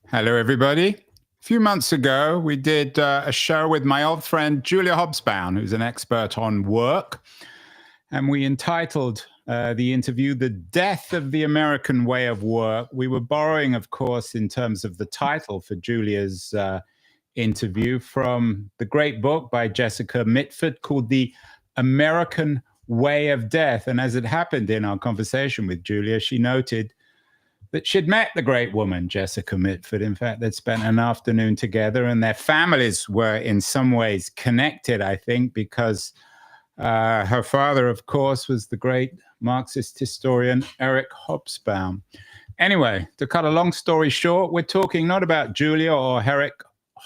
Hello, everybody. A few months ago, we did a show with my old friend Julia Hobsbawm, who's an expert on work. And we entitled the interview, The Death of the American Way of Work. We were borrowing, of course, in terms of the title for Julia's interview from the great book by Jessica Mitford called The American Way of Death. And as it happened in our conversation with Julia, she noted that she'd met the great woman, Jessica Mitford. In fact, they'd spent an afternoon together, and their families were in some ways connected, I think, because her father, of course, was the great Marxist historian Eric Hobsbawm. Anyway, to cut a long story short, we're talking not about Julia or Eric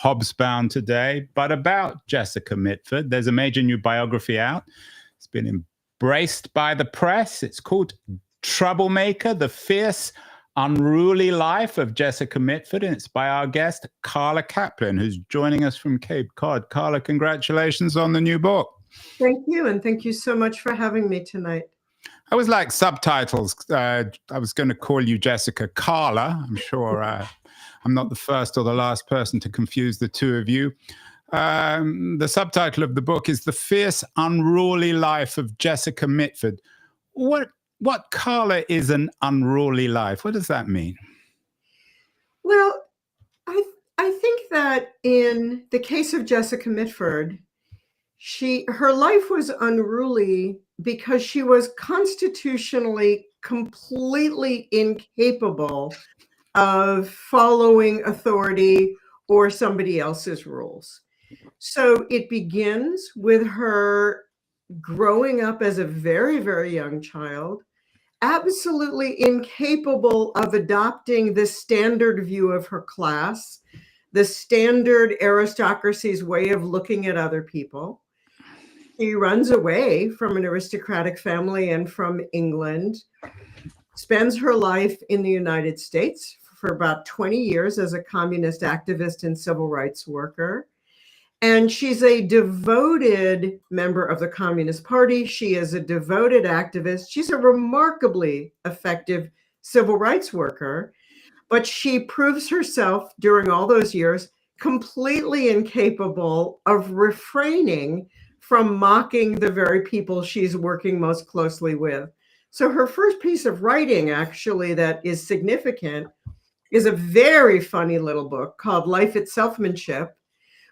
Hobsbawm today, but about Jessica Mitford. There's a major new biography out. It's been embraced by the press. It's called Troublemaker, The Fierce Unruly Life of Jessica Mitford, and it's by our guest, Carla Kaplan, who's joining us from Cape Cod. Carla, congratulations on the new book. Thank you, and thank you so much for having me tonight. I was like subtitles. I was going to call you Jessica Carla. I'm sure I'm not the first or the last person to confuse the two of you. The subtitle of the book is The Fierce Unruly Life of Jessica Mitford. What, Carla, is an unruly life? What does that mean? Well, I think that in the case of Jessica Mitford, her life was unruly because she was constitutionally completely incapable of following authority or somebody else's rules. So it begins with her growing up as a very, very young child, absolutely incapable of adopting the standard view of her class, the standard aristocracy's way of looking at other people. She runs away from an aristocratic family and from England, spends her life in the United States for about 20 years as a communist activist and civil rights worker. And she's a devoted member of the Communist Party. She is a devoted activist. She's a remarkably effective civil rights worker, but she proves herself during all those years completely incapable of refraining from mocking the very people she's working most closely with. So her first piece of writing, actually, that is significant is a very funny little book called Life Itselfmanship,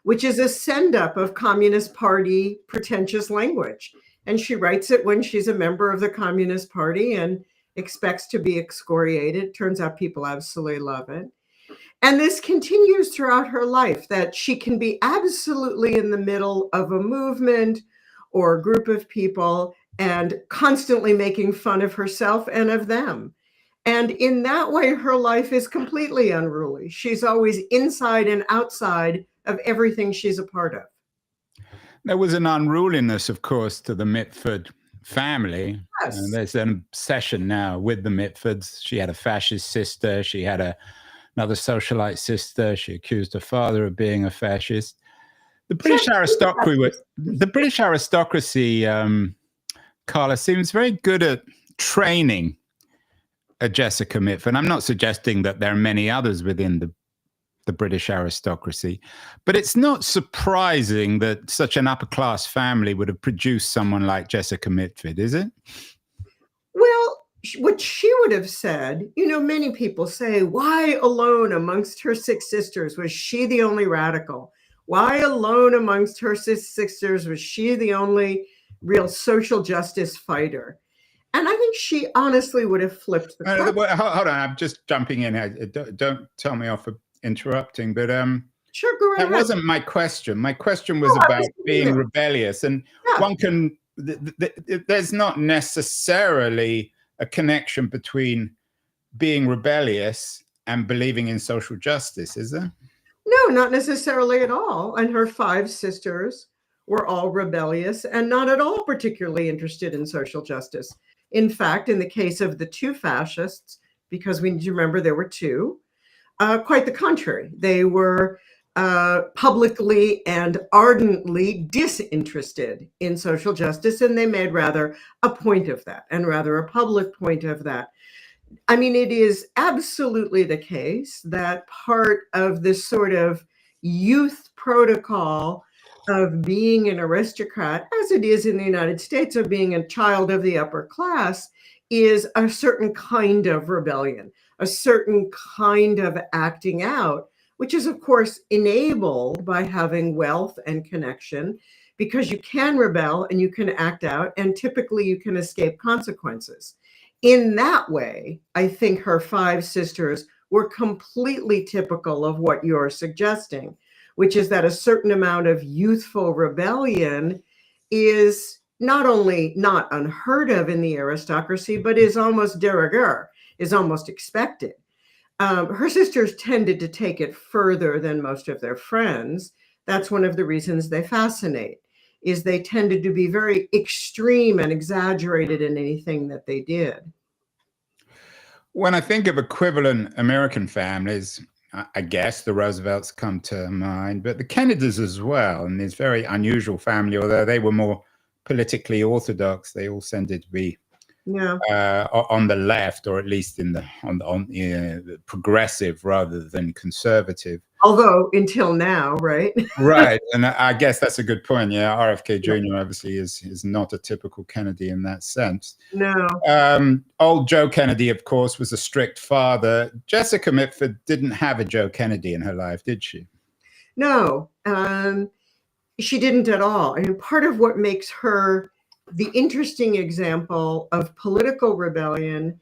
which is a send-up of Communist Party pretentious language. And she writes it when she's a member of the Communist Party and expects to be excoriated. Turns out people absolutely love it. And this continues throughout her life, that she can be absolutely in the middle of a movement or a group of people and constantly making fun of herself and of them. And in that way, her life is completely unruly. She's always inside and outside of everything she's a part of. There was an unruliness, of course, to the Mitford family. Yes. There's an obsession now with the Mitfords. She had a fascist sister. She had another socialite sister. She accused her father of being a fascist. The British aristocracy, Carla, seems very good at training a Jessica Mitford. I'm not suggesting that there are many others within the British aristocracy, but it's not surprising that such an upper class family would have produced someone like Jessica Mitford, is it? Well, what she would have said, many people say, why alone amongst her six sisters was she the only radical? Why alone amongst her six sisters was she the only real social justice fighter? And I think she honestly would have flipped the question. Hold on, I'm just jumping in. Don't tell me off for interrupting, but sure, go right that ahead. Wasn't my question. My question was about being rebellious, and one can. There's not necessarily a connection between being rebellious and believing in social justice, is there? No, not necessarily at all. And her five sisters were all rebellious and not at all particularly interested in social justice. In fact, in the case of the two fascists, because we need to remember there were two, quite the contrary. They were publicly and ardently disinterested in social justice, and they made rather a point of that, and rather a public point of that. I mean, it is absolutely the case that part of this sort of youth protocol of being an aristocrat, as it is in the United States, of being a child of the upper class, is a certain kind of rebellion, a certain kind of acting out, which is, of course, enabled by having wealth and connection, because you can rebel and you can act out, and typically you can escape consequences. In that way, I think her five sisters were completely typical of what you're suggesting, which is that a certain amount of youthful rebellion is not only not unheard of in the aristocracy, but is almost de rigueur, is almost expected. Her sisters tended to take it further than most of their friends. That's one of the reasons they fascinate, is they tended to be very extreme and exaggerated in anything that they did. When I think of equivalent American families, I guess the Roosevelts come to mind, but the Kennedys as well, and this very unusual family, although they were more politically orthodox, they all tended to be on the left, or at least in the progressive rather than conservative. Although until now, right? Right, and I guess that's a good point. Yeah, RFK Jr. obviously is not a typical Kennedy in that sense. No. Old Joe Kennedy, of course, was a strict father. Jessica Mitford didn't have a Joe Kennedy in her life, did she? No, she didn't at all. I mean, part of what makes her the interesting example of political rebellion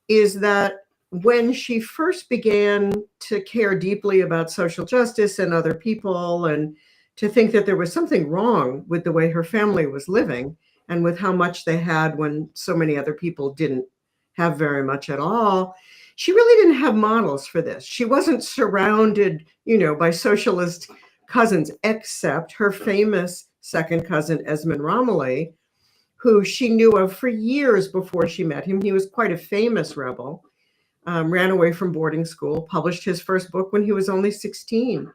is that when she first began to care deeply about social justice and other people, and to think that there was something wrong with the way her family was living and with how much they had when so many other people didn't have very much at all, she really didn't have models for this. She wasn't surrounded, by socialist cousins, except her famous second cousin, Esmond Romilly, who she knew of for years before she met him. He was quite a famous rebel. Ran away from boarding school, published his first book when he was only 16.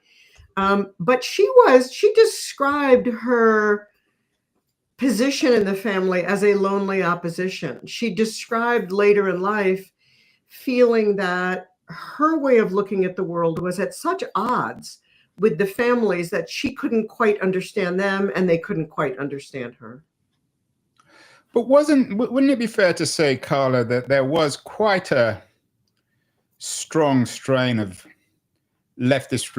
But she described her position in the family as a lonely opposition. She described later in life feeling that her way of looking at the world was at such odds with the families that she couldn't quite understand them and they couldn't quite understand her. But wouldn't it be fair to say, Carla, that there was quite a strong strain of leftist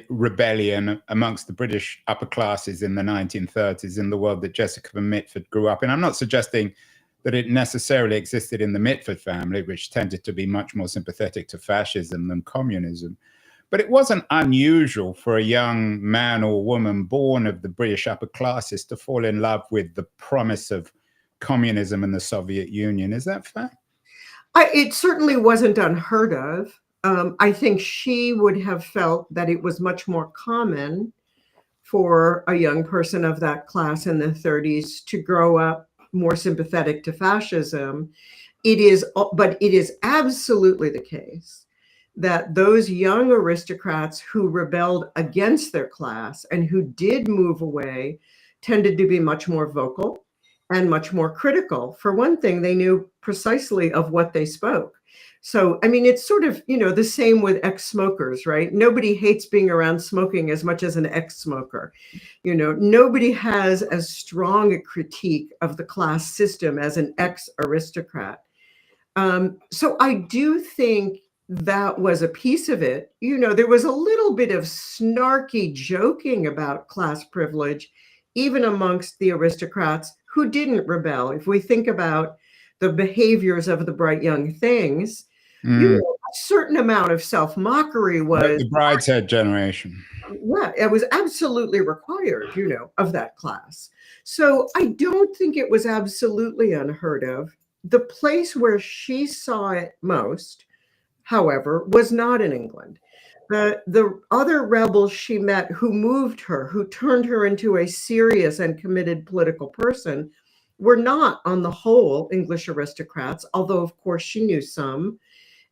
rebellion amongst the British upper classes in the 1930s in the world that Jessica Mitford grew up in? I'm not suggesting that it necessarily existed in the Mitford family, which tended to be much more sympathetic to fascism than communism. But it wasn't unusual for a young man or woman born of the British upper classes to fall in love with the promise of communism and the Soviet Union. Is that fair? It certainly wasn't unheard of. I think she would have felt that it was much more common for a young person of that class in the 30s to grow up more sympathetic to fascism. But it is absolutely the case that those young aristocrats who rebelled against their class and who did move away tended to be much more vocal and much more critical. For one thing, they knew precisely of what they spoke. So, I mean, it's sort of, the same with ex-smokers, right? Nobody hates being around smoking as much as an ex-smoker. Nobody has as strong a critique of the class system as an ex-aristocrat. So I do think that was a piece of it. There was a little bit of snarky joking about class privilege, even amongst the aristocrats who didn't rebel. If we think about the behaviors of the bright young things, a certain amount of self-mockery was the Brideshead generation. Yeah, it was absolutely required, of that class. So I don't think it was absolutely unheard of. The place where she saw it most, however, was not in England. The other rebels she met who moved her, who turned her into a serious and committed political person, were not, on the whole, English aristocrats, although, of course, she knew some,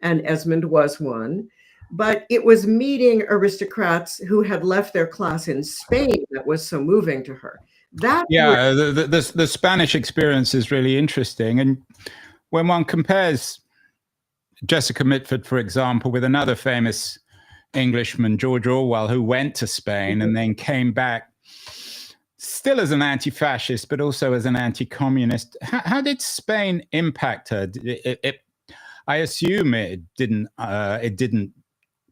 and Esmond was one. But it was meeting aristocrats who had left their class in Spain that was so moving to her. The Spanish experience is really interesting. And when one compares Jessica Mitford, for example, with another famous Englishman, George Orwell, who went to Spain and then came back still as an anti-fascist, but also as an anti-communist. How did Spain impact her? I assume it didn't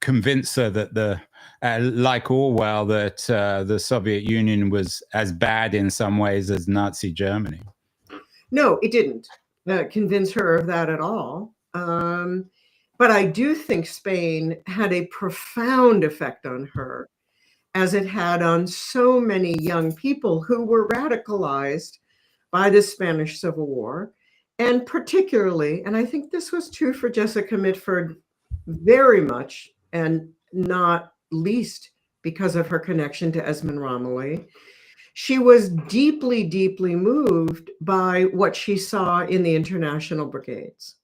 convince her that like Orwell, that the Soviet Union was as bad in some ways as Nazi Germany. No, it didn't convince her of that at all. But I do think Spain had a profound effect on her, as it had on so many young people who were radicalized by the Spanish Civil War. And particularly, and I think this was true for Jessica Mitford very much, and not least because of her connection to Esmond Romilly, she was deeply, deeply moved by what she saw in the international brigades.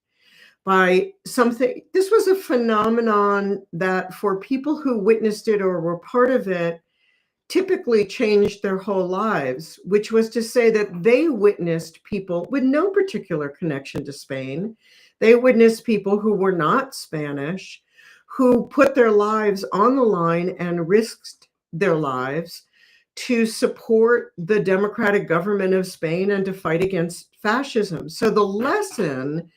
By something, this was a phenomenon that for people who witnessed it or were part of it, typically changed their whole lives, which was to say that they witnessed people with no particular connection to Spain. They witnessed people who were not Spanish, who put their lives on the line and risked their lives to support the democratic government of Spain and to fight against fascism. So the lesson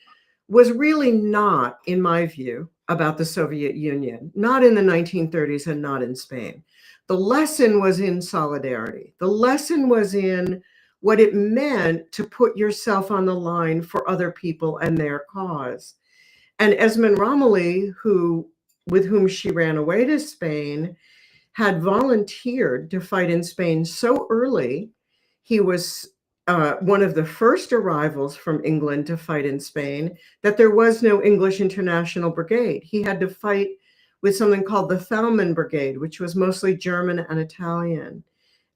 was really not, in my view, about the Soviet Union, not in the 1930s and not in Spain. The lesson was in solidarity. The lesson was in what it meant to put yourself on the line for other people and their cause. And Esmond Romilly, with whom she ran away to Spain, had volunteered to fight in Spain so early. He was one of the first arrivals from England to fight in Spain, that there was no English International Brigade. He had to fight with something called the Thalmann Brigade, which was mostly German and Italian.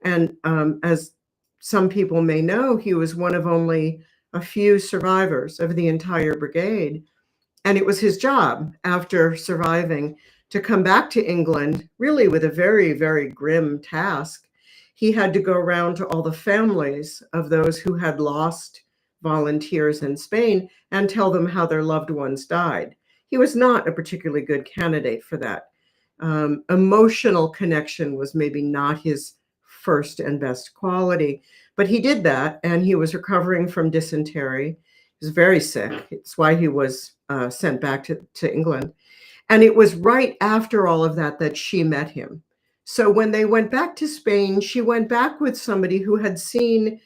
And as some people may know, he was one of only a few survivors of the entire brigade. And it was his job, after surviving, to come back to England, really with a very, very grim task. He had to go around to all the families of those who had lost volunteers in Spain and tell them how their loved ones died. He was not a particularly good candidate for that. Emotional connection was maybe not his first and best quality, but he did that, and he was recovering from dysentery. He was very sick. It's why he was sent back to England. And it was right after all of that that she met him. So when they went back to Spain, she went back with somebody who had seen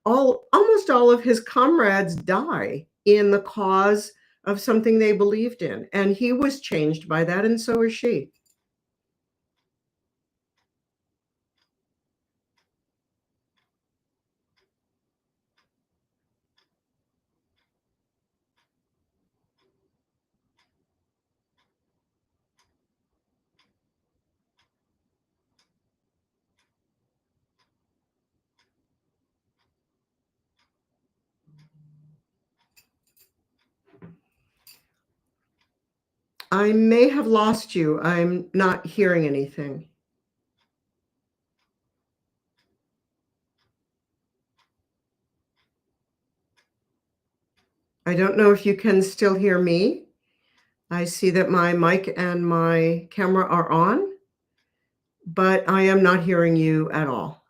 almost all of his comrades die in the cause of something they believed in. And he was changed by that, and so was she. I may have lost you. I'm not hearing anything. I don't know if you can still hear me. I see that my mic and my camera are on, but I am not hearing you at all.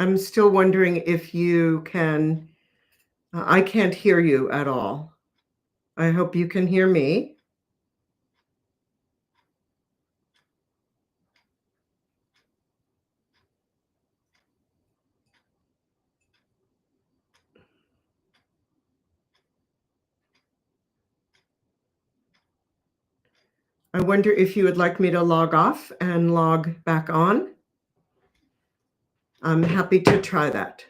I'm still wondering if you can, I can't hear you at all. I hope you can hear me. I wonder if you would like me to log off and log back on. I'm happy to try that.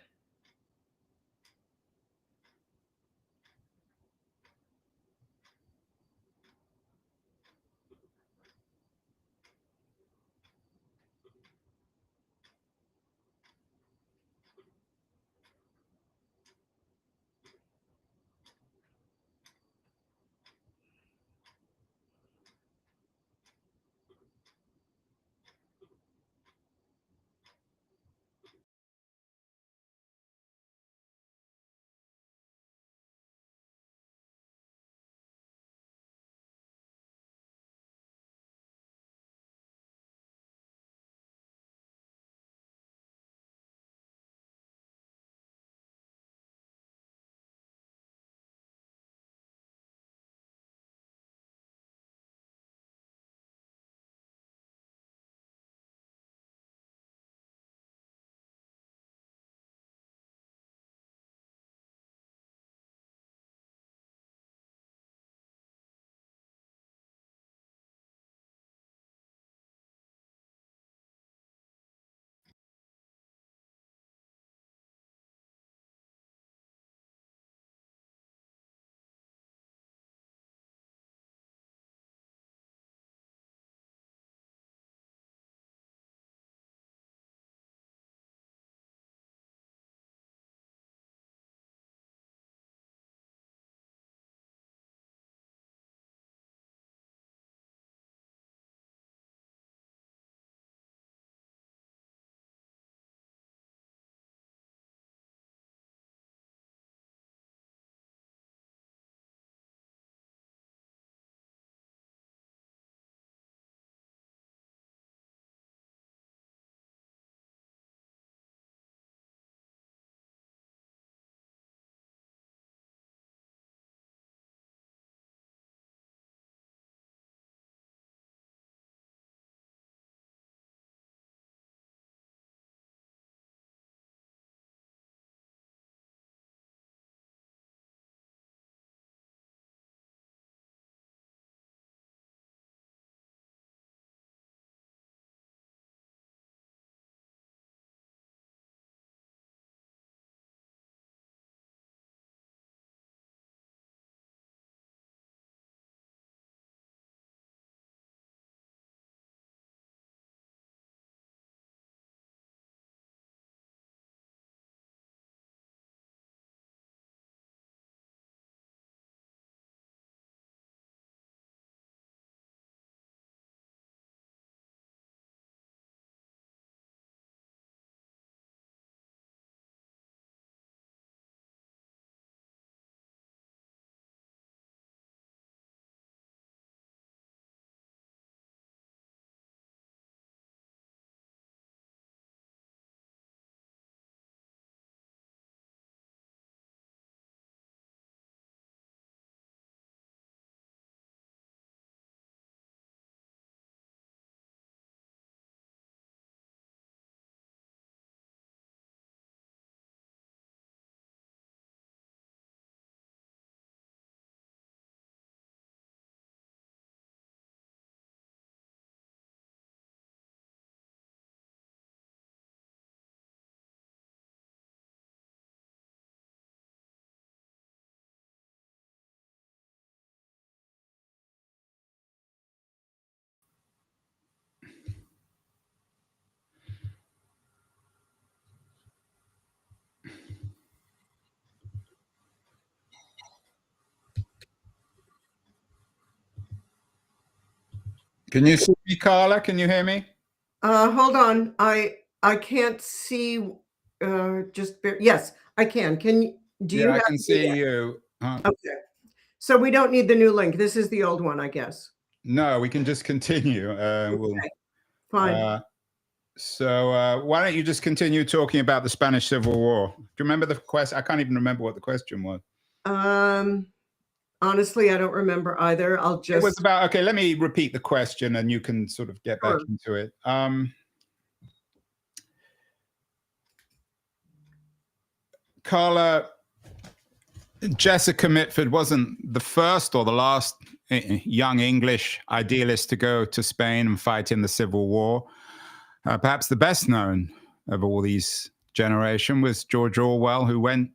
Can you see me, Carla? Can you hear me? Hold on. I can't see. Yes, I can. Do you Yeah, I have can see you. Okay. So we don't need the new link. This is the old one, I guess. No, we can just continue. Okay, fine. So why don't you just continue talking about the Spanish Civil War? Do you remember the question? I can't even remember what the question was. Honestly, I don't remember either. It was about, okay, let me repeat the question and you can sort of get back into it. Carla, Jessica Mitford wasn't the first or the last young English idealist to go to Spain and fight in the Civil War. Perhaps the best known of all these generation was George Orwell, who went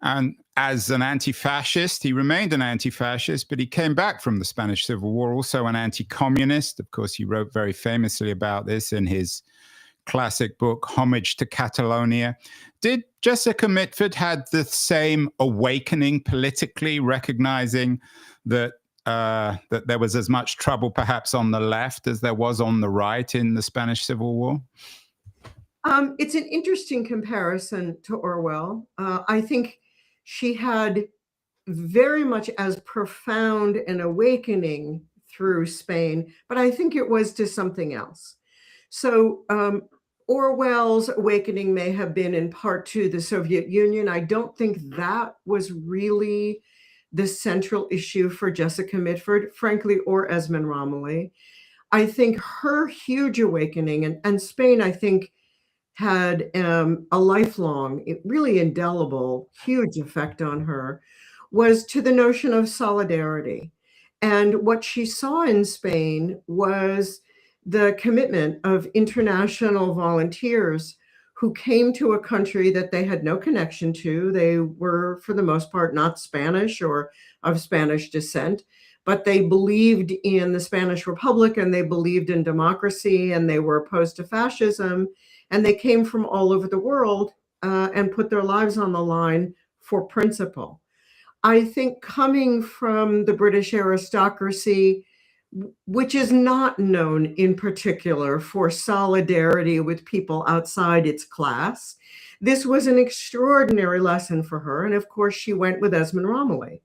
and as an anti-fascist, he remained an anti-fascist, but he came back from the Spanish Civil War also an anti-communist. Of course, he wrote very famously about this in his classic book, Homage to Catalonia. Did Jessica Mitford had the same awakening politically, recognizing that that there was as much trouble perhaps on the left as there was on the right in the Spanish Civil War? It's an interesting comparison to Orwell. I think she had very much as profound an awakening through Spain, but I think it was to something else. So Orwell's awakening may have been in part to the Soviet Union. I don't think that was really the central issue for Jessica Mitford, frankly, or Esmond Romilly. I think her huge awakening, and Spain, I think, had a lifelong, really indelible, huge effect on her, was to the notion of solidarity. And what she saw in Spain was the commitment of international volunteers who came to a country that they had no connection to. They were, for the most part, not Spanish or of Spanish descent, but they believed in the Spanish Republic and they believed in democracy and they were opposed to fascism. And they came from all over the world and put their lives on the line for principle. I think coming from the British aristocracy, which is not known in particular for solidarity with people outside its class, this was an extraordinary lesson for her. And of course, she went with Esmond Romilly.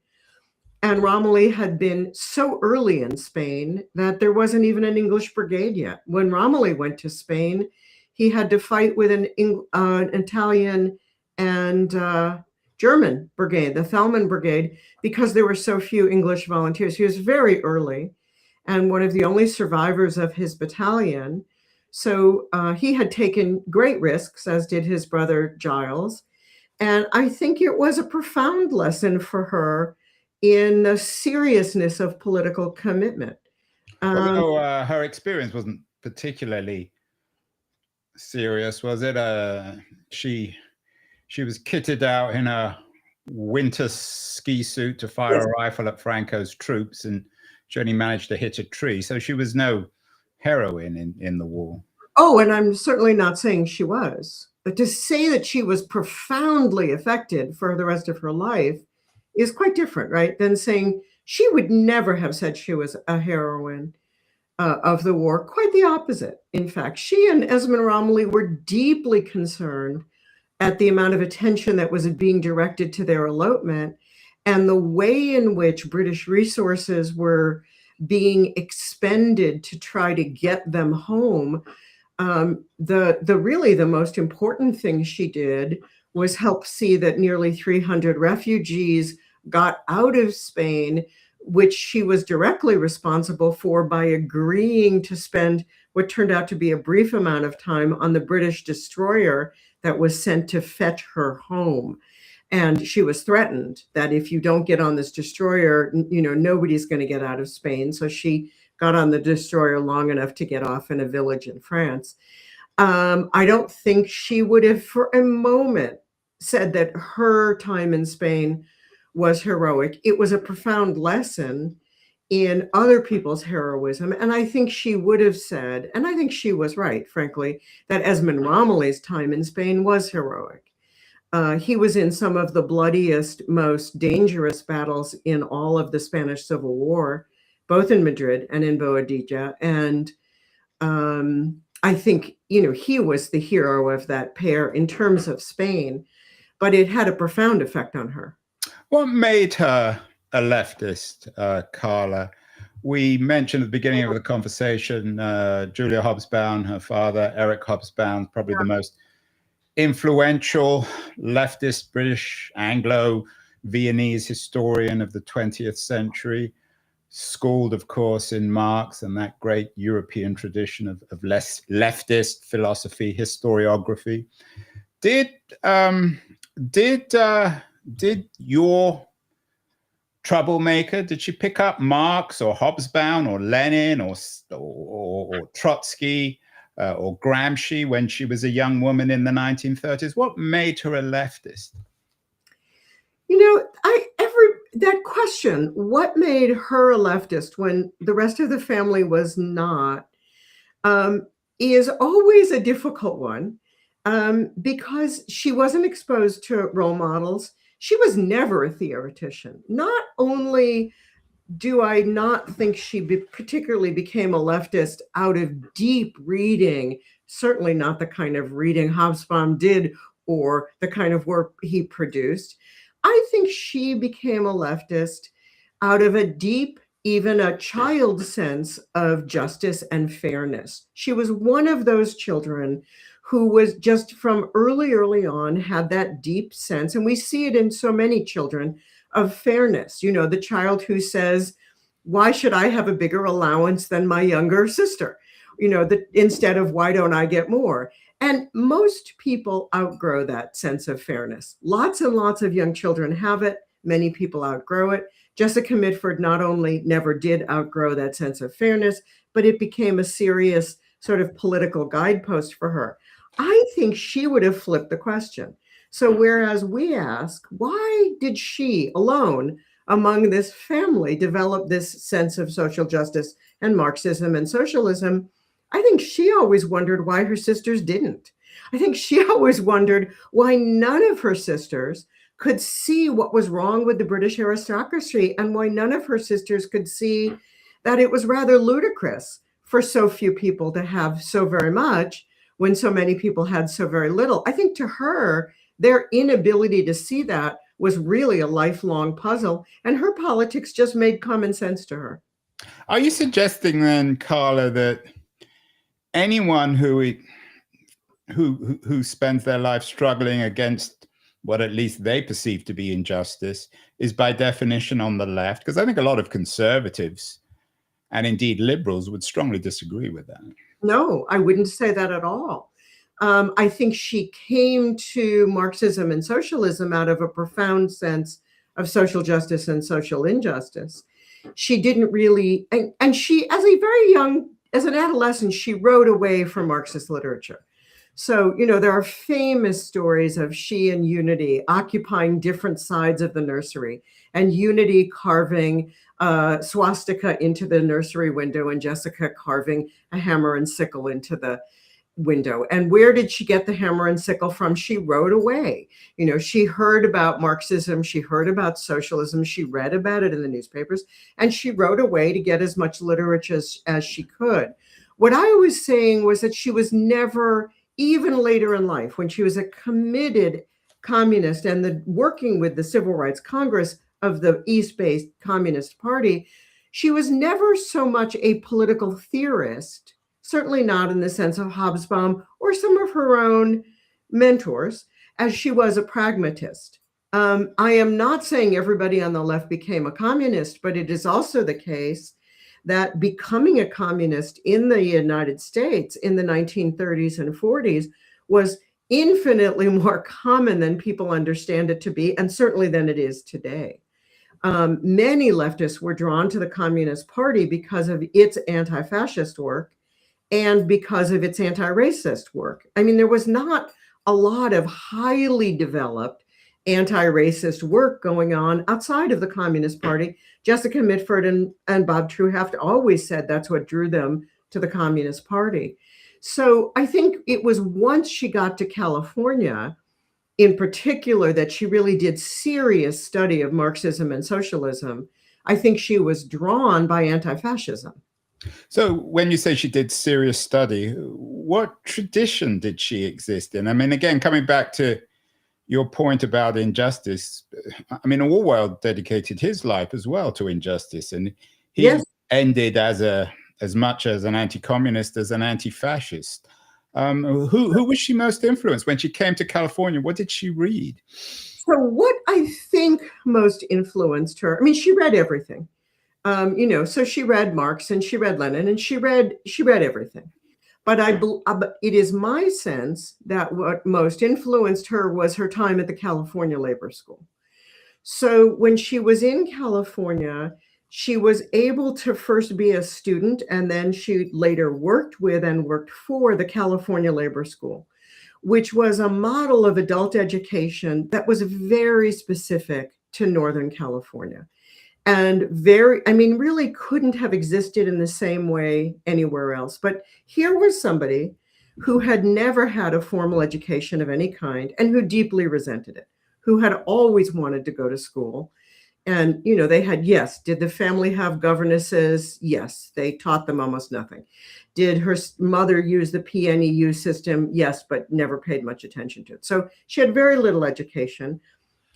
And Romilly had been so early in Spain that there wasn't even an English brigade yet. When Romilly went to Spain, he had to fight with an Italian and German brigade, the Thelman Brigade, because there were so few English volunteers. He was very early and one of the only survivors of his battalion. So he had taken great risks, as did his brother Giles. And I think it was a profound lesson for her in the seriousness of political commitment. Although her experience wasn't particularly serious, was it? She was kitted out in a winter ski suit to fire a rifle at Franco's troops, and she only managed to hit a tree. So she was no heroine in the war. Oh, and I'm certainly not saying she was. But to say that she was profoundly affected for the rest of her life is quite different, right, than saying she would never have said she was a heroine of the war. Quite the opposite. In fact, she and Esmond Romilly were deeply concerned at the amount of attention that was being directed to their elopement and the way in which British resources were being expended to try to get them home. The most important thing she did was help see that nearly 300 refugees got out of Spain, which she was directly responsible for by agreeing to spend what turned out to be a brief amount of time on the British destroyer that was sent to fetch her home. And she was threatened that if you don't get on this destroyer, nobody's going to get out of Spain. So she got on the destroyer long enough to get off in a village in France. I don't think she would have for a moment said that her time in Spain was heroic. It was a profound lesson in other people's heroism. And I think she would have said, and I think she was right, frankly, that Esmond Romilly's time in Spain was heroic. He was in some of the bloodiest, most dangerous battles in all of the Spanish Civil War. both in Madrid and in Boadilla. And I think, he was the hero of that pair in terms of Spain, but it had a profound effect on her. What made her a leftist, Carla? We mentioned at the beginning of the conversation, Julia Hobsbawm, her father, Eric Hobsbawm, probably the most influential leftist British Anglo-Viennese historian of the 20th century, schooled, of course, in Marx and that great European tradition of less leftist philosophy, historiography. Did your troublemaker, did she pick up Marx or Hobsbawm or Lenin or Trotsky or Gramsci when she was a young woman in the 1930s? What made her a leftist? That question, what made her a leftist when the rest of the family was not, is always a difficult one, because she wasn't exposed to role models. She was never a theoretician. Not only do I not think she particularly became a leftist out of deep reading, certainly not the kind of reading Hobsbawm did or the kind of work he produced. I think she became a leftist out of a deep, even a child sense of justice and fairness. She was one of those children who was just from early on had that deep sense, and we see it in so many children, of fairness. The child who says, why should I have a bigger allowance than my younger sister? Instead of why don't I get more? And most people outgrow that sense of fairness. Lots and lots of young children have it. Many people outgrow it. Jessica Mitford not only never did outgrow that sense of fairness, but it became a serious sort of political guidepost for her. I think she would have flipped the question. So whereas we ask, why did she alone among this family develop this sense of social justice and Marxism and socialism? I think she always wondered why her sisters didn't. I think she always wondered why none of her sisters could see what was wrong with the British aristocracy, and why none of her sisters could see that it was rather ludicrous for so few people to have so very much when so many people had so very little. I think to her, their inability to see that was really a lifelong puzzle, and her politics just made common sense to her. Are you suggesting then, Carla, that anyone who spends their life struggling against what at least they perceive to be injustice is by definition on the left? Because I think a lot of conservatives and indeed liberals would strongly disagree with that. No, I wouldn't say that at all. I think she came to Marxism and socialism out of a profound sense of social justice and social injustice. She didn't really, and she, as an adolescent, she wrote away from Marxist literature. So, there are famous stories of she and Unity occupying different sides of the nursery, and Unity carving swastika into the nursery window and Jessica carving a hammer and sickle into the window. And where did she get the hammer and sickle from? She wrote away. She heard about Marxism, she heard about socialism, she read about it in the newspapers, and she wrote away to get as much literature as she could. What I was saying was that she was never, even later in life, when she was a committed communist and working with the Civil Rights Congress of the East-based Communist Party, she was never so much a political theorist, certainly not in the sense of Hobsbawm or some of her own mentors, as she was a pragmatist. I am not saying everybody on the left became a communist, but it is also the case that becoming a communist in the United States in the 1930s and 40s was infinitely more common than people understand it to be, and certainly than it is today. Many leftists were drawn to the Communist Party because of its anti-fascist work and because of its anti-racist work. I mean, there was not a lot of highly developed anti-racist work going on outside of the Communist Party. Jessica Mitford and Bob Truhaft always said that's what drew them to the Communist Party. So I think it was once she got to California, in particular, that she really did serious study of Marxism and socialism. I think she was drawn by anti-fascism. So when you say she did serious study, what tradition did she exist in? I mean, again, coming back to your point about injustice, I mean, Orwell dedicated his life as well to injustice, and he Yes. ended as much as an anti-communist as an anti-fascist. Who was she most influenced when she came to California? What did she read? So what I think most influenced her, I mean, she read everything. So she read Marx and she read Lenin and she read everything. But it is my sense that what most influenced her was her time at the California Labor School. So when she was in California, she was able to first be a student, and then she later worked with and worked for the California Labor School, which was a model of adult education that was very specific to Northern California. And really couldn't have existed in the same way anywhere else. But here was somebody who had never had a formal education of any kind and who deeply resented it, who had always wanted to go to school. And, they had, yes, did the family have governesses? Yes, they taught them almost nothing. Did her mother use the PNEU system? Yes, but never paid much attention to it. So she had very little education.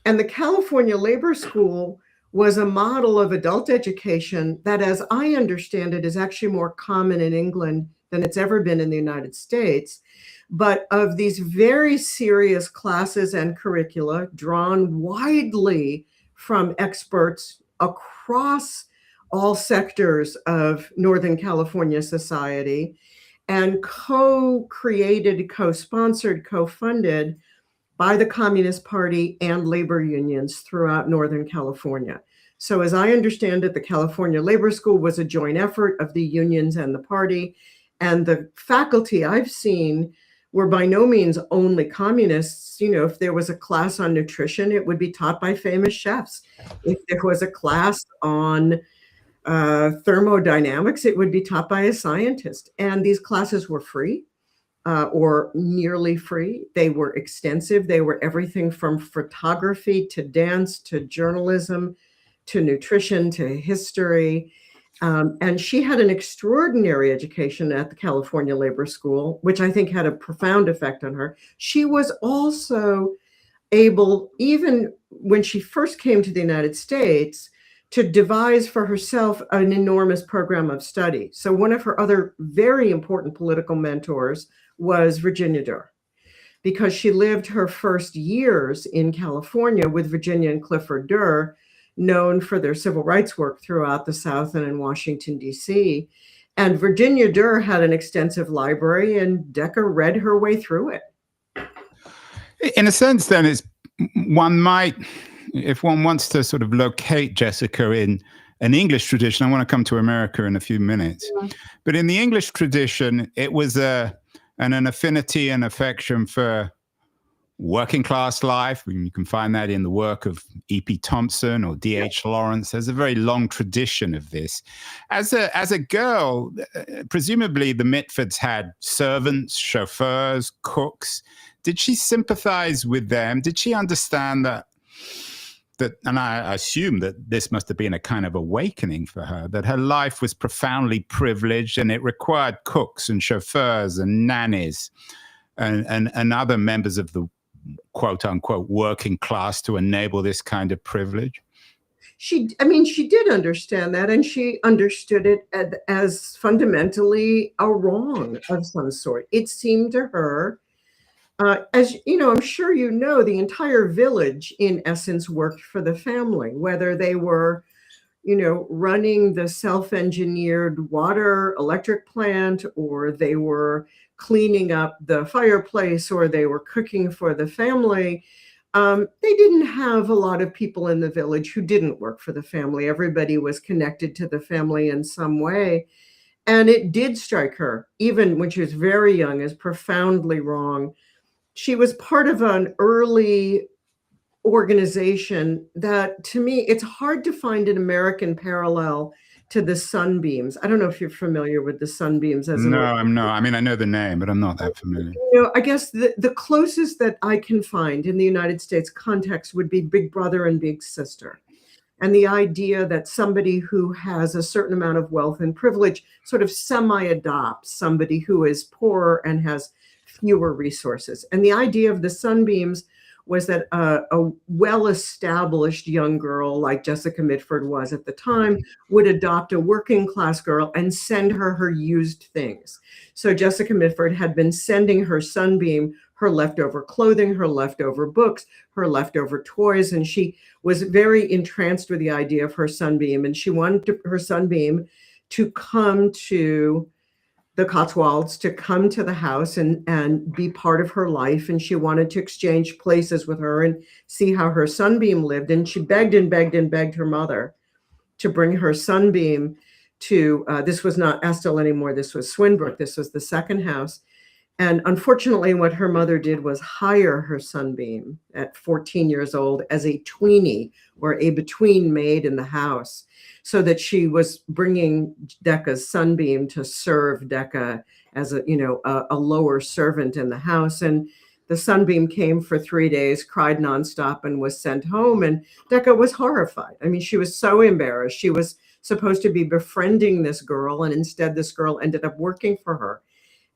And the California Labor School was a model of adult education that, as I understand it, is actually more common in England than it's ever been in the United States, but of these very serious classes and curricula drawn widely from experts across all sectors of Northern California society, and co-created, co-sponsored, co-funded by the Communist Party and labor unions throughout Northern California. So as I understand it, the California Labor School was a joint effort of the unions and the party. And the faculty I've seen were by no means only communists. If there was a class on nutrition, it would be taught by famous chefs. If there was a class on thermodynamics, it would be taught by a scientist. And these classes were free. Or nearly free. They were extensive. They were everything from photography to dance to journalism to nutrition to history. And she had an extraordinary education at the California Labor School, which I think had a profound effect on her. She was also able, even when she first came to the United States, to devise for herself an enormous program of study. So one of her other very important political mentors was Virginia Durr, because she lived her first years in California with Virginia and Clifford Durr, known for their civil rights work throughout the South and in Washington, D.C. And Virginia Durr had an extensive library, and Decker read her way through it. In a sense, then, if one wants to sort of locate Jessica in an English tradition, I want to come to America in a few minutes. Yeah. But in the English tradition, it was an affinity and affection for working class life. You can find that in the work of E.P. Thompson or D.H. Lawrence. There's a very long tradition of this. As a girl, presumably the Mitfords had servants, chauffeurs, cooks. Did she sympathize with them? Did she understand that, and I assume that this must have been a kind of awakening for her, that her life was profoundly privileged and it required cooks and chauffeurs and nannies and other members of the quote unquote working class to enable this kind of privilege? She did understand that, and she understood it as fundamentally a wrong of some sort. It seemed to her, as you know, I'm sure you know, the entire village in essence worked for the family, whether they were, running the self-engineered water electric plant, or they were cleaning up the fireplace, or they were cooking for the family. They didn't have a lot of people in the village who didn't work for the family. Everybody was connected to the family in some way. And it did strike her, even when she was very young, as profoundly wrong. She was part of an early organization that, to me, it's hard to find an American parallel to the Sunbeams. I don't know if you're familiar with the Sunbeams. No, I'm not. I mean, I know the name, but I'm not that familiar. I guess the closest that I can find in the United States context would be Big Brother and Big Sister. and the idea that somebody who has a certain amount of wealth and privilege sort of semi-adopts somebody who is poorer and has fewer resources. And the idea of the sunbeams was that a well-established young girl like Jessica Mitford was at the time would adopt a working class girl and send her used things. So Jessica Mitford had been sending her sunbeam her leftover clothing, her leftover books, her leftover toys, and she was very entranced with the idea of her sunbeam, and she wanted her sunbeam to come to the Cotswolds, to come to the house and be part of her life. And she wanted to exchange places with her and see how her sunbeam lived. And she begged and begged and begged her mother to bring her sunbeam to, this was not Estill anymore, this was Swinbrook, this was the second house. And unfortunately, what her mother did was hire her sunbeam at 14 years old as a tweenie, or a between maid in the house, so that she was bringing Decca's sunbeam to serve Decca as a lower servant in the house. And the sunbeam came for 3 days, cried nonstop, and was sent home. And Decca was horrified. I mean, she was so embarrassed. She was supposed to be befriending this girl, and instead this girl ended up working for her.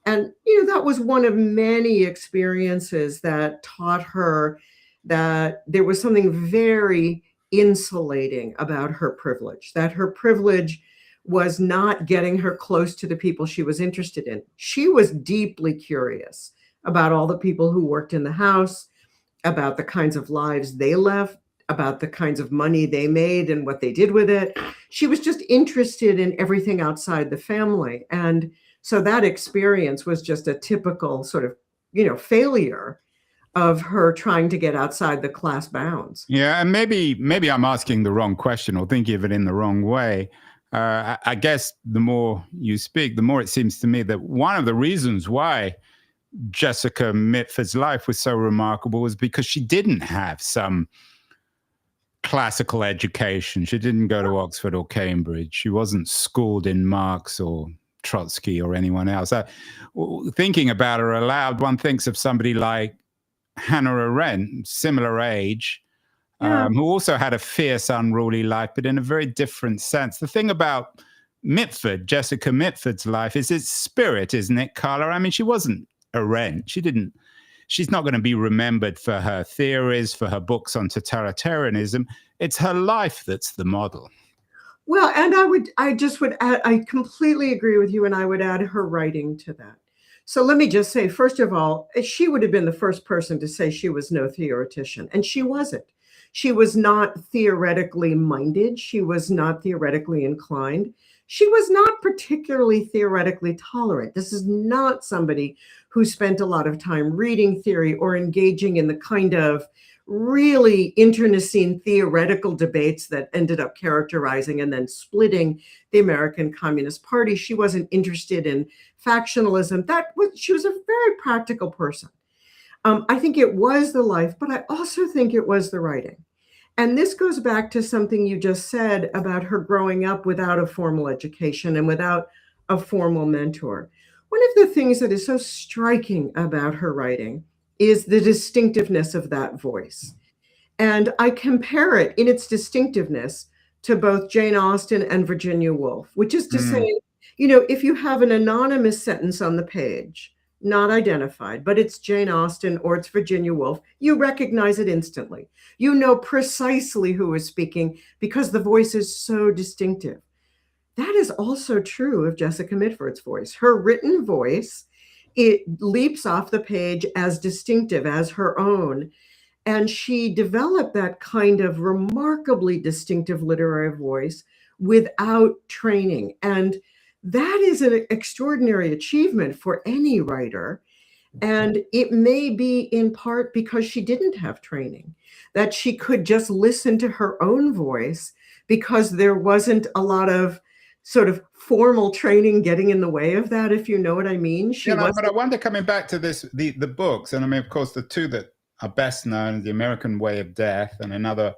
And, that was one of many experiences that taught her that there was something very insulating about her privilege, that her privilege was not getting her close to the people she was interested in. She was deeply curious about all the people who worked in the house, about the kinds of lives they left, about the kinds of money they made and what they did with it. She was just interested in everything outside the family. And so that experience was just a typical sort of, failure of her trying to get outside the class bounds. Yeah, and maybe I'm asking the wrong question or thinking of it in the wrong way. I guess the more you speak, the more it seems to me that one of the reasons why Jessica Mitford's life was so remarkable was because she didn't have some classical education. She didn't go to Oxford or Cambridge. She wasn't schooled in Marx or Trotsky or anyone else. Thinking about her aloud, one thinks of somebody like Hannah Arendt, similar age, who also had a fierce, unruly life, but in a very different sense. The thing about Mitford, Jessica Mitford's life, is its spirit, isn't it, Carla? I mean, she wasn't Arendt. She's not going to be remembered for her theories, for her books on totalitarianism. It's her life that's the model. Well, and I just would add, I completely agree with you, and I would add her writing to that. So let me just say, first of all, she would have been the first person to say she was no theoretician, and she wasn't. She was not theoretically minded. She was not theoretically inclined. She was not particularly theoretically tolerant. This is not somebody who spent a lot of time reading theory or engaging in the kind of really internecine theoretical debates that ended up characterizing and then splitting the American Communist Party. She wasn't interested in factionalism. She was a very practical person. I think it was the life, but I also think it was the writing. And this goes back to something you just said about her growing up without a formal education and without a formal mentor. One of the things that is so striking about her writing is the distinctiveness of that voice. And I compare it in its distinctiveness to both Jane Austen and Virginia Woolf, which is to say, if you have an anonymous sentence on the page, not identified, but it's Jane Austen or it's Virginia Woolf, you recognize it instantly. You know precisely who is speaking because the voice is so distinctive. That is also true of Jessica Mitford's voice. Her written voice, it leaps off the page as distinctive as her own. And she developed that kind of remarkably distinctive literary voice without training. And that is an extraordinary achievement for any writer. And it may be in part because she didn't have training, that she could just listen to her own voice because there wasn't a lot of sort of formal training getting in the way of that, if you know what I mean. But I wonder, coming back to this, the books, and I mean, of course, the two that are best known, The American Way of Death, and another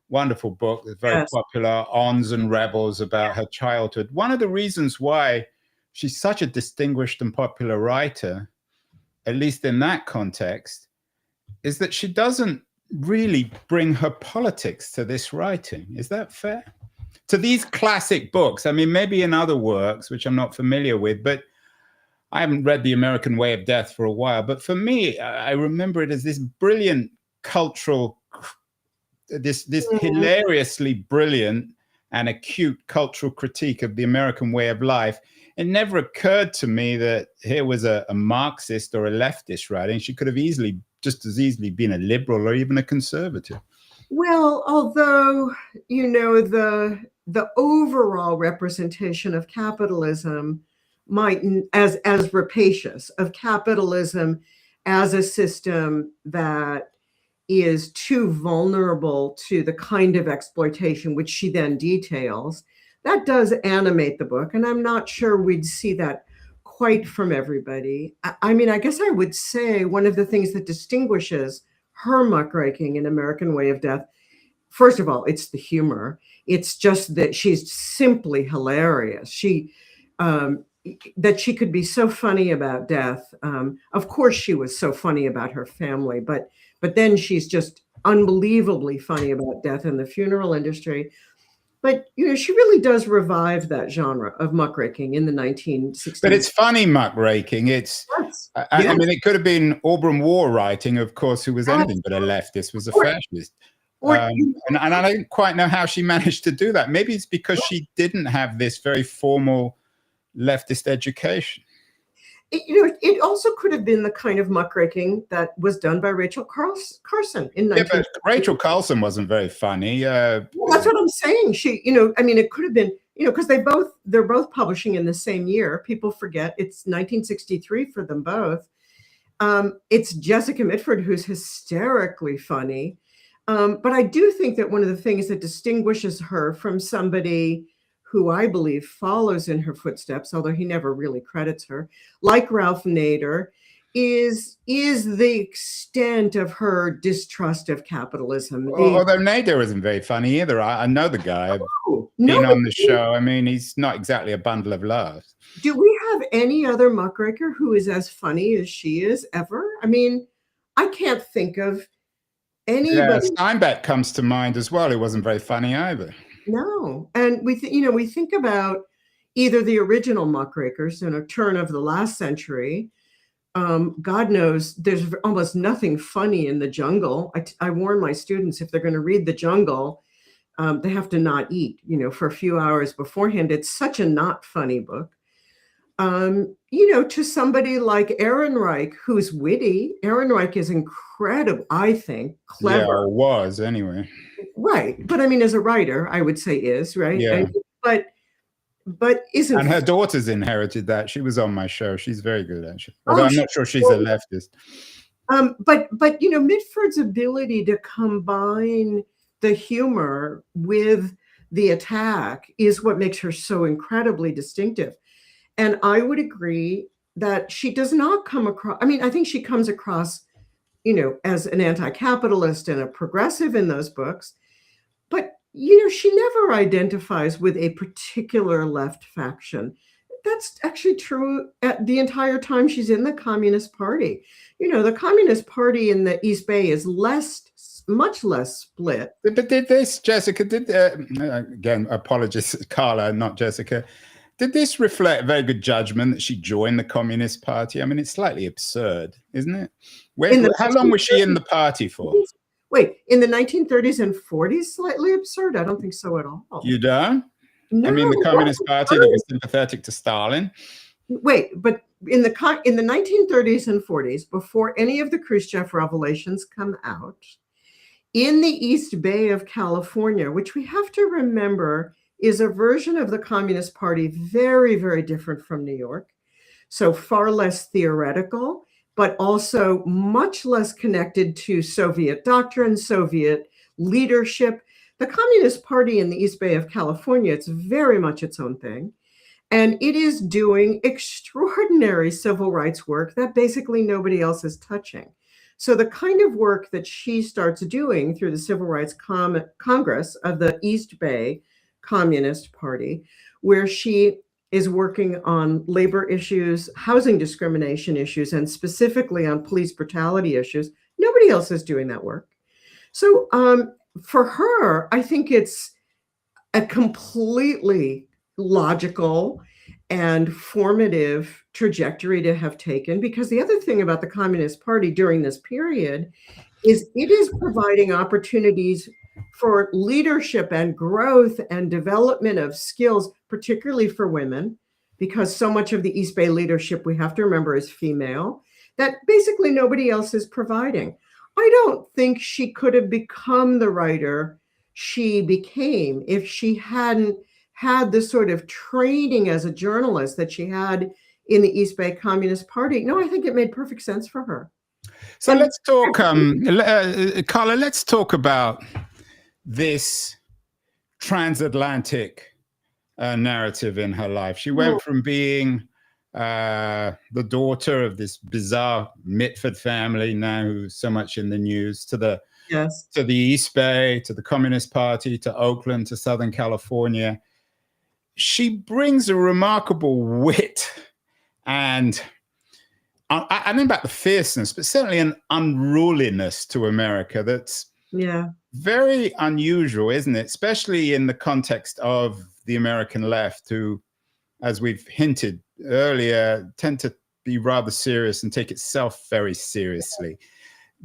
wonderful book that's very popular, Ons and Rebels, about her childhood. One of the reasons why she's such a distinguished and popular writer, at least in that context, is that she doesn't really bring her politics to this writing. Is that fair? To these classic books. I mean, maybe in other works, which I'm not familiar with, but I haven't read The American Way of Death for a while. But for me, I remember it as this brilliant cultural, this hilariously brilliant and acute cultural critique of the American way of life. It never occurred to me that here was a Marxist or a leftist writing. She could have just as easily been a liberal or even a conservative. Well, although, the overall representation of capitalism might, as rapacious, of capitalism as a system that is too vulnerable to the kind of exploitation which she then details, that does animate the book. And I'm not sure we'd see that quite from everybody. I mean, I guess I would say one of the things that distinguishes her muckraking in American Way of Death, first of all, it's the humor. It's just that she's simply hilarious. That she could be so funny about death. Of course, she was so funny about her family, but then she's just unbelievably funny about death in the funeral industry. But, she really does revive that genre of muckraking in the 1960s. But it's funny muckraking. Yes. I mean, it could have been Auburn War writing, of course, who was anything but a leftist, was a fascist. And I don't quite know how she managed to do that. Maybe it's because she didn't have this very formal leftist education. It also could have been the kind of muckraking that was done by Rachel Carson in 19. Yeah, but Rachel Carson wasn't very funny. Well, that's what I'm saying. She, I mean, it could have been, because they're both publishing in the same year. People forget it's 1963 for them both. It's Jessica Mitford who's hysterically funny. But I do think that one of the things that distinguishes her from somebody who I believe follows in her footsteps, although he never really credits her, like Ralph Nader, is the extent of her distrust of capitalism. Although Nader isn't very funny either. I know the guy. I've been on the show. I mean, he's not exactly a bundle of laughs. Do we have any other muckraker who is as funny as she is ever? I mean, I can't think of anybody. Yeah, Steinbeck comes to mind as well. He wasn't very funny either. No. And we think about either the original muckrakers in a turn of the last century. God knows there's almost nothing funny in The Jungle. I warn my students, if they're going to read The Jungle, they have to not eat, for a few hours beforehand. It's such a not funny book. To somebody like Ehrenreich, who's witty. Ehrenreich is incredible, I think, clever. Yeah, or was anyway. Right. But I mean, as a writer, I would say is, right? Yeah. But isn't. And her daughter's inherited that. She was on my show. She's very good, actually. Although I'm not sure she's a leftist. But Mitford's ability to combine the humor with the attack is what makes her so incredibly distinctive. And I would agree that she does not come across. I mean, I think she comes across, as an anti-capitalist and a progressive in those books. But, she never identifies with a particular left faction. That's actually true at the entire time she's in the Communist Party. The Communist Party in the East Bay is much less split. But did this, Jessica, again, apologies, Carla, not Jessica. Did this reflect very good judgment that she joined the Communist Party? I mean, it's slightly absurd, isn't it? How long was she in the party for? Wait, in the 1930s and 40s, slightly absurd? I don't think so at all. You don't? No, I mean, the Communist Party that was sympathetic to Stalin? Wait, but in the 1930s and 40s, before any of the Khrushchev revelations come out, in the East Bay of California, which we have to remember is a version of the Communist Party very, very different from New York. So far less theoretical, but also much less connected to Soviet doctrine, Soviet leadership. The Communist Party in the East Bay of California, it's very much its own thing. And it is doing extraordinary civil rights work that basically nobody else is touching. So the kind of work that she starts doing through the Civil Rights Congress of the East Bay Communist Party, where she is working on labor issues, housing discrimination issues, and specifically on police brutality issues. Nobody else is doing that work. So for her, I think it's a completely logical and formative trajectory to have taken, because the other thing about the Communist Party during this period is it is providing opportunities for leadership and growth and development of skills, particularly for women, because so much of the East Bay leadership, we have to remember, is female, that basically nobody else is providing. I don't think she could have become the writer she became if she hadn't had the sort of training as a journalist that she had in the East Bay Communist Party. No, I think it made perfect sense for her. So And let's talk, Carla, let's talk about this transatlantic narrative in her life. She went from being the daughter of this bizarre Mitford family, now who's so much in the news, to the East Bay, to the Communist Party, to Oakland, to Southern California. She brings a remarkable wit and I don't know about the fierceness, but certainly an unruliness to America that's very unusual, isn't it? Especially in the context of the American left, who, as we've hinted earlier, tend to be rather serious and take itself very seriously.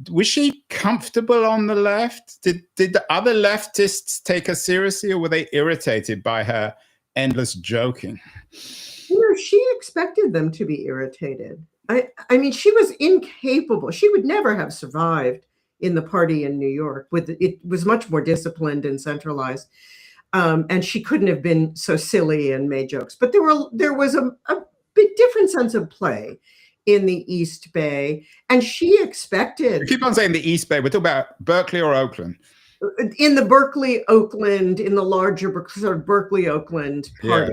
Was she comfortable on the left? Did the other leftists take her seriously, or were they irritated by her endless joking? She expected them to be irritated. I mean, she was incapable. She would never have survived in the party in New York. It was much more disciplined and centralized, and she couldn't have been so silly and made jokes. But there was a big different sense of play in the East Bay, and she expected. We keep on saying the East Bay. We're talking about Berkeley or Oakland. In the Berkeley, Oakland, in the larger sort of Berkeley, Oakland part.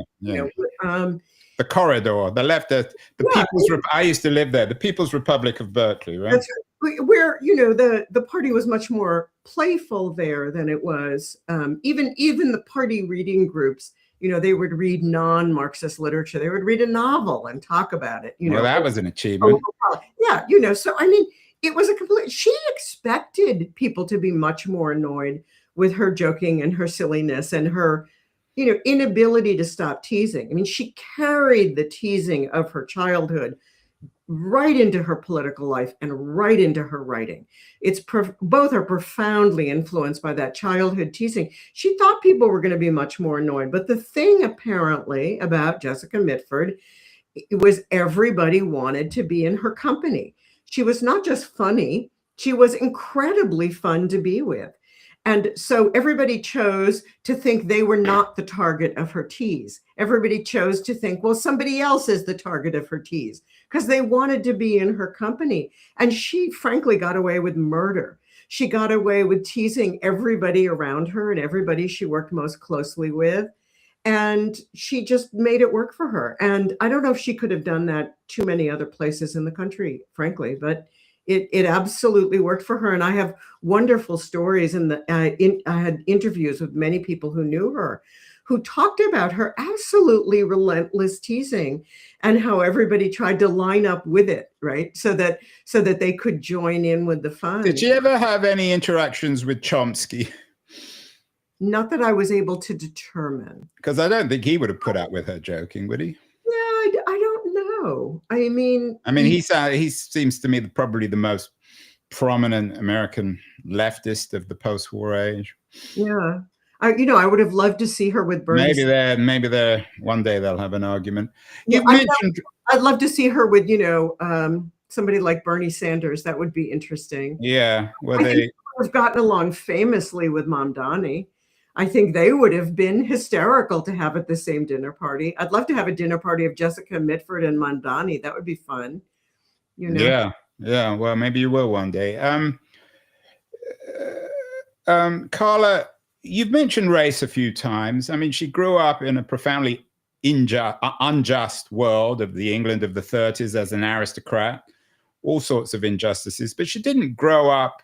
The corridor, the left, the People's. I used to live there. The People's Republic of Berkeley, right? That's where the party was much more playful there than it was. Even the party reading groups, they would read non-Marxist literature. They would read a novel and talk about it. Well, that was an achievement. So I mean, it was a complete. She expected people to be much more annoyed with her joking and her silliness and her inability to stop teasing. I mean, she carried the teasing of her childhood right into her political life and right into her writing. Both are profoundly influenced by that childhood teasing. She thought people were going to be much more annoyed. But the thing apparently about Jessica Mitford was everybody wanted to be in her company. She was not just funny, she was incredibly fun to be with. And so everybody chose to think they were not the target of her tease. Everybody chose to think, well, somebody else is the target of her tease, because they wanted to be in her company. And she frankly got away with murder. She got away with teasing everybody around her and everybody she worked most closely with. And she just made it work for her. And I don't know if she could have done that too many other places in the country, frankly, but it absolutely worked for her. And I have wonderful stories. I had interviews with many people who knew her, who talked about her absolutely relentless teasing and how everybody tried to line up with it, right? So that they could join in with the fun. Did you ever have any interactions with Chomsky? Not that I was able to determine. Because I don't think he would have put up with her joking, would he? Yeah, I don't know. I mean, he seems to me probably the most prominent American leftist of the post-war age. Yeah. I would have loved to see her with Bernie. Maybe they're one day they'll have an argument. Yeah, I'd love to see her with, somebody like Bernie Sanders. That would be interesting. Yeah. I think they would have gotten along famously with Mamdani. I think they would have been hysterical to have at the same dinner party. I'd love to have a dinner party of Jessica Mitford and Mamdani. That would be fun. Yeah. Well, maybe you will one day. Carla, you've mentioned race a few times. I mean, she grew up in a profoundly unjust world of the England of the 30s as an aristocrat, all sorts of injustices, but she didn't grow up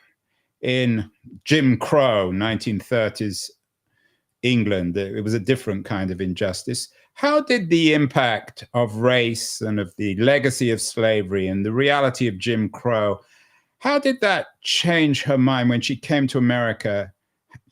in Jim Crow 1930s England. It was a different kind of injustice. How did the impact of race and of the legacy of slavery and the reality of Jim Crow, How did that change her mind when she came to America,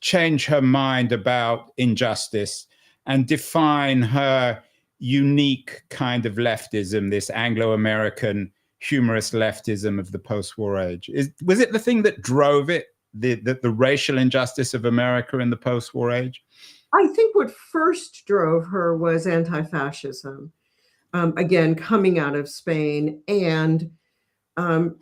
change her mind about injustice and define her unique kind of leftism, this Anglo-American humorous leftism of the post-war age? Was it the thing that drove it, the racial injustice of America in the post-war age? I think what first drove her was anti-fascism. Again, coming out of Spain and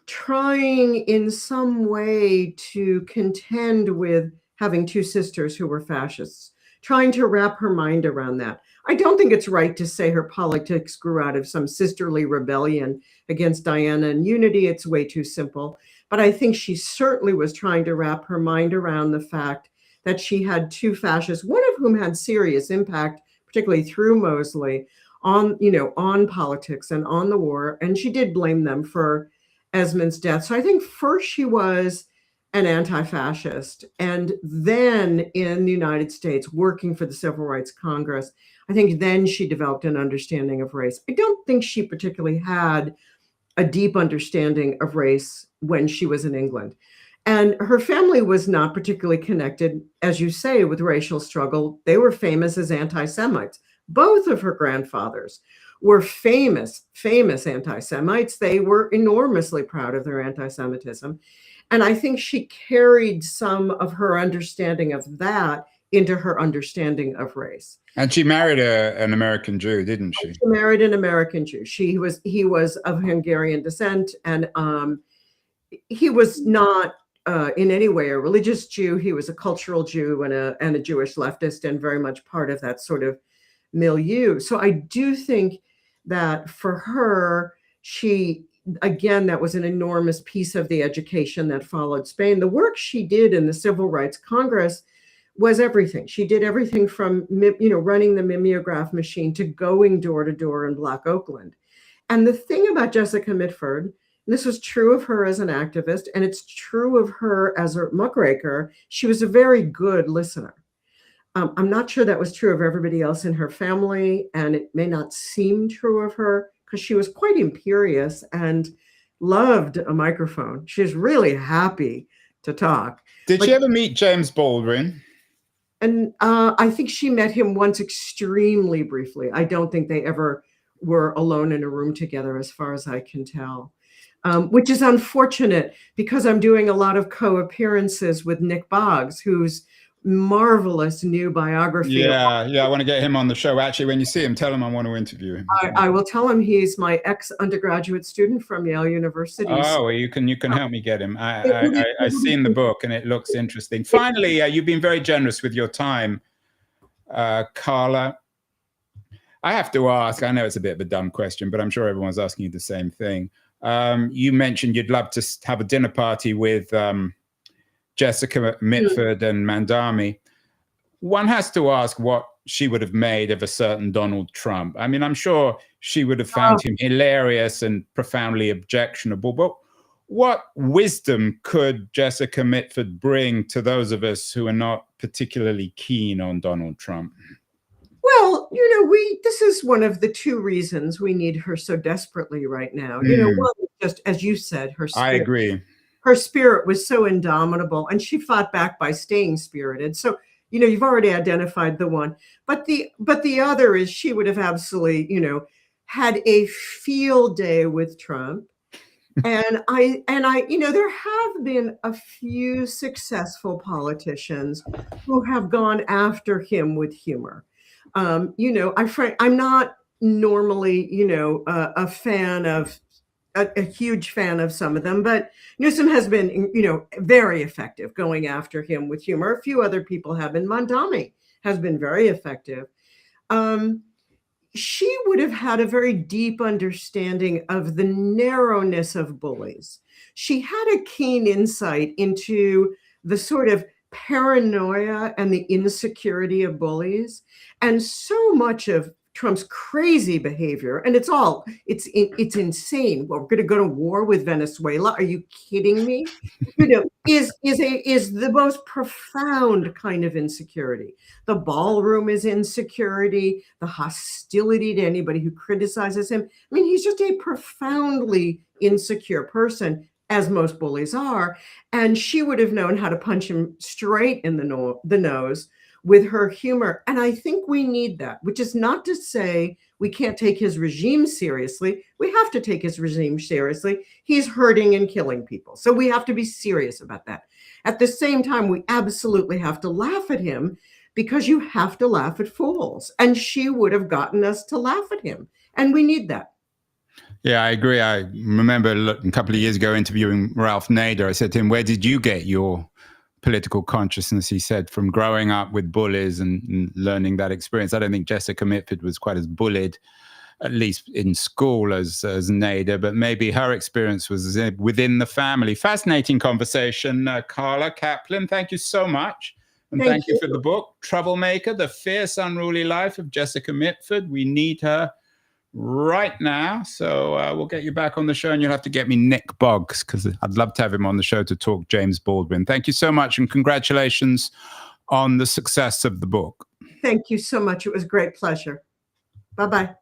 trying in some way to contend with having two sisters who were fascists, trying to wrap her mind around that. I don't think it's right to say her politics grew out of some sisterly rebellion against Diana and Unity. It's way too simple. But I think she certainly was trying to wrap her mind around the fact that she had two fascists, one of whom had serious impact, particularly through Mosley, on politics and on the war. And she did blame them for Esmond's death. So I think first she was an anti-fascist, and then in the United States, working for the Civil Rights Congress, I think then she developed an understanding of race. I don't think she particularly had a deep understanding of race when she was in England. And her family was not particularly connected, as you say, with racial struggle. They were famous as anti-Semites. Both of her grandfathers were famous anti-Semites. They were enormously proud of their anti-Semitism. And I think she carried some of her understanding of that into her understanding of race. And she married an American Jew, didn't she? She married an American Jew. He was of Hungarian descent, and he was not in any way a religious Jew. He was a cultural Jew and a Jewish leftist, and very much part of that sort of milieu. So I do think that for her, again, that was an enormous piece of the education that followed Spain. The work she did in the Civil Rights Congress was everything. She did everything from, running the mimeograph machine to going door to door in Black Oakland. And the thing about Jessica Mitford, and this was true of her as an activist, and it's true of her as a muckraker, she was a very good listener. I'm not sure that was true of everybody else in her family, and it may not seem true of her because she was quite imperious and loved a microphone. She was really happy to talk. Did she ever meet James Baldwin? And I think she met him once extremely briefly. I don't think they ever were alone in a room together, as far as I can tell, which is unfortunate because I'm doing a lot of co-appearances with Nick Boggs, who's marvelous new biography. Yeah, I want to get him on the show. Actually, when you see him, tell him I want to interview him. I will tell him he's my ex-undergraduate student from Yale University. Oh, well, you can help me get him. I've seen the book and it looks interesting. Finally, you've been very generous with your time, Carla. I have to ask, I know it's a bit of a dumb question, but I'm sure everyone's asking you the same thing. You mentioned you'd love to have a dinner party with Jessica Mitford and Mandami. One has to ask what she would have made of a certain Donald Trump. I mean, I'm sure she would have found him hilarious and profoundly objectionable, but what wisdom could Jessica Mitford bring to those of us who are not particularly keen on Donald Trump? Well, this is one of the two reasons we need her so desperately right now. One, just as you said, her spirit. I agree. Her spirit was so indomitable, and she fought back by staying spirited. So, you've already identified the one, but the other is she would have absolutely, had a field day with Trump. And I, there have been a few successful politicians who have gone after him with humor. I'm not normally, a fan of a huge fan of some of them, but Newsom has been, very effective going after him with humor. A few other people have been. Mandami has been very effective. She would have had a very deep understanding of the narrowness of bullies. She had a keen insight into the sort of paranoia and the insecurity of bullies. And so much of Trump's crazy behavior, and it's insane. Well, we're going to go to war with Venezuela. Are you kidding me? Is the most profound kind of insecurity. The ballroom is insecurity, the hostility to anybody who criticizes him. I mean, he's just a profoundly insecure person, as most bullies are, and she would have known how to punch him straight in the nose with her humor. And I think we need that, which is not to say we can't take his regime seriously. We have to take his regime seriously. He's hurting and killing people. So we have to be serious about that. At the same time, we absolutely have to laugh at him, because you have to laugh at fools. And she would have gotten us to laugh at him. And we need that. Yeah, I agree. I remember a couple of years ago interviewing Ralph Nader. I said to him, where did you get your political consciousness? He said, from growing up with bullies and learning that experience. I don't think Jessica Mitford was quite as bullied, at least in school, as Nader, but maybe her experience was within the family. Fascinating conversation, Carla Kaplan. Thank you so much. And thank you for the book, Troublemaker, The Fierce, Unruly Life of Jessica Mitford. We need her right now. So we'll get you back on the show, and you'll have to get me Nick Boggs, because I'd love to have him on the show to talk James Baldwin. Thank you so much, and congratulations on the success of the book. Thank you so much. It was a great pleasure. Bye-bye.